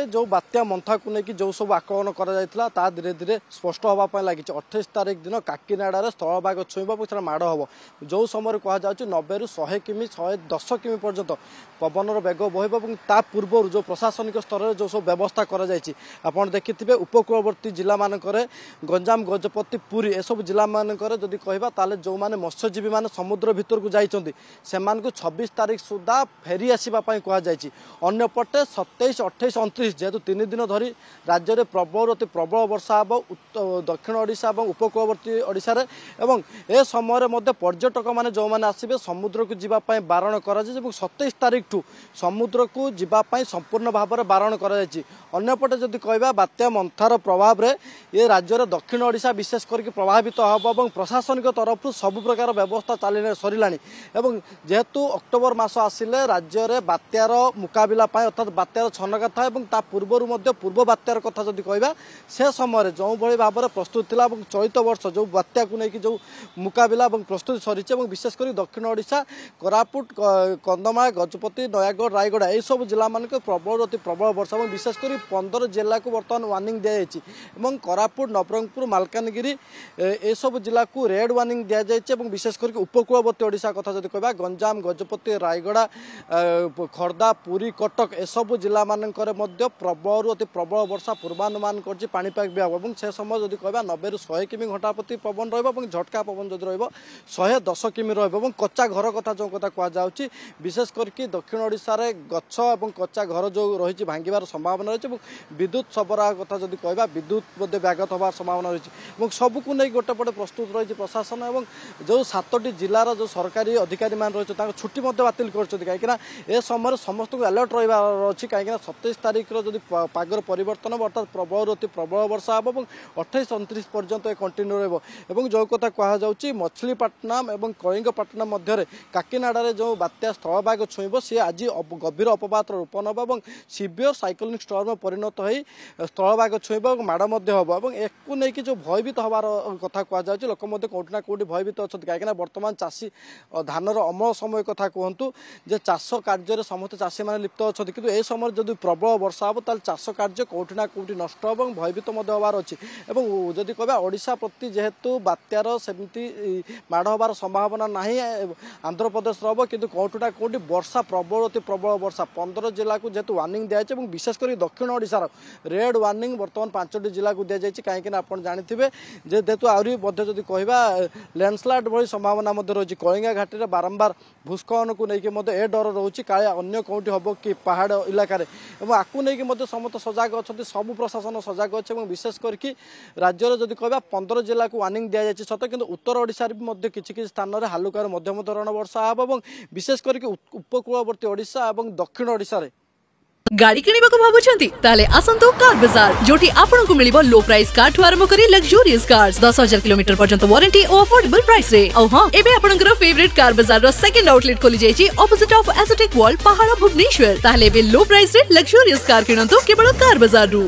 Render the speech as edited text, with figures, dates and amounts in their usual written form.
अंपटे जो बात्या मंथा को लेकिन जो सब आकलन कर धीरे धीरे स्पष्ट हाँपाई लगी 28 तारीख दिन काकीनाड़ा स्थलभाग छुईब माड़ हम जो समय कहुच्छे 90 ରୁ 100 किमी 110 किमी पर्यंत पवनर बेग बहता पूर्व जो प्रशासनिक स्तर में जो सब व्यवस्था कर देखिए उपकूलवर्ती जिला मानक गंजाम गजपति पुरी एसबू जिला मानक जदि कहवा जो मैंने मत्स्यजीवी मैंने समुद्र भीतर को जाइछन्ति सेमान को 26 तारीख सुधा फेरी आसवाई कहु अंपटे 27 28 29 जेहेतु 3 दिन धरी राज्य में प्रबल अति प्रबल वर्षा हम दक्षिण ओडिशा और उपकूलवर्ती ओडिशा रे एवं ए समय पर्यटक मैंने जो मैंने आसबे समुद्र को जीवाई बारण कर 27 तारीख ठू समुद्र को जीवाई संपूर्ण भाव में बारण करपटे जदि कहवा बात्या मंथार प्रभाव में ये राज्य में दक्षिण ओडिशा विशेष करके प्रभावित हम और प्रशासनिक तरफ सबु प्रकार व्यवस्था चली सरला जेहेतु अक्टोबर मास आसिले राज्य में बात्यार मुकाबला अर्थात बात्यार छनका था पूर्व पूर्व बात्यार कथा जदि कहवा से समय जो भाई भाव में प्रस्तुत था चलित वर्ष जो बात्या को लेकिन जो मुकाबला प्रस्तुति सरी विशेषकर दक्षिण ओडिशा कोरापुट कंधमाल गजपति नयागढ़ रायगढ़ यह सब जिला मान प्रबल अति प्रबल वर्षा और विशेषकर 15 जिला को बर्तमान वार्निंग दिखाई कोरापुट नवरंगपुर मालकानगिरी ए सब जिला को रेड वार्निंग दि जाए विशेषकर उपकूलवर्ती ओडिशा कथा जदि कहवा गंजाम गजपति रायगढ़ खर्दा पुरी कटक एसबू जिला मानक प्रबल अति प्रबल वर्षा पूर्वानुमान करिपाग विभाग और से समय जदि कहवा 90 ରୁ 100 किमी घंटा प्रति पवन झटका पवन जदि रही 110 किमी रच्चा घर कथा जो कथा कहुच्छी विशेष करके दक्षिण ओडिशा रे गछ और कच्चा घर जो रही भांगार संभावना रही विद्युत सरबराह कथा जदि कहवा विद्युत व्याघात होवार संभावना रही सबको नहीं गोटे पटे प्रस्तुत रही प्रशासन और जो 7टी जिलार जो सरकारी अधिकारी मान रही छुट्टी बातिल कर समय समस्त को अलर्ट रही अच्छी कहीं 27 तारीख जब पागर परिवर्तन अर्थात प्रबल अति प्रबल वर्षा हम और 28 29 पर्यंत कंटिन्यू रही जो कथा कहुच्छी मछलीपाटनम और कलिंगपाटनम मध्य काकीनाड़ा जो बात्या स्थलभाग छुईब सी आज गभीर अपपात रूप नब और सीवियर साइक्लोनिक स्टॉर्म में परिणत हो स्थलभाग छुईब और माड़ हम और एक नहीं जो भयभीत हबार कथा कहुच्छे लोक कौटना कौटी भयभीत अच्छा कहीं बर्तमान चाषी धानर अमल समय कथा कहतु जे चाष कार्य समस्त चाषी मैंने लिप्त अच्छा कि यह समय जब प्रबल वर्षा हम ताल चाष कार्य कौटिना कौटी नष्ट और भयभीत हबार अच्छी जदि कहवा ओडिशा प्रति जेहेतु बात्यार सेमती माड़ हबार संभावना ना आंध्र प्रदेश हम कि कौटुना कौटी वर्षा प्रबल अति प्रबल वर्षा 15 जिला को जेहेतु वार्निंग दिखाई विशेषकर दक्षिण ओडिशार रेड वार्निंग बर्तमान 5टी जिला को दी जाए कहीं आप जानते जेहेतु आहरी जदि कहवा लैंडस्लाइड भाई संभावना रही कलिंगा घाटी में बारंबार भूस्खलन को लेकिन ए डर रोचे काले अन्य कौटी हम कि पहाड़ इलाकार आपको लेकिन समस्त सजग अच्छा सबू प्रशासन सजग अच्छे विशेष करके राज्य जदि कहवा 15 जिला को वार्निंग दि जाए सत कि उत्तर ओडिशा भी किसी स्थान में हालुकार मध्यम धरण वर्षा हम और विशेष करके उपकूलवर्ती ओडिशा और दक्षिण ओडिशा रे गाड़ी किनिबाको भाबुछंती ताले आसंतो कार बाजार जोटी आपनको मिलिबो लो प्राइस कार ठु आरंभ करी लग्जरियस कार्स 10,000 किलोमीटर पर्यंत वारंटी और अफोर्डेबल प्राइस रे औ हां एबे आपनकर फेवरेट कार बाजार रो सेकंड आउटलेट खोली जायछि ऑपोजिट ऑफ एस्थेटिक वॉल पहाड़ भुवनेश्वर ताले एबे लो प्राइस रे लग्जरियस कार किनंतो केवल कार बाजार रु।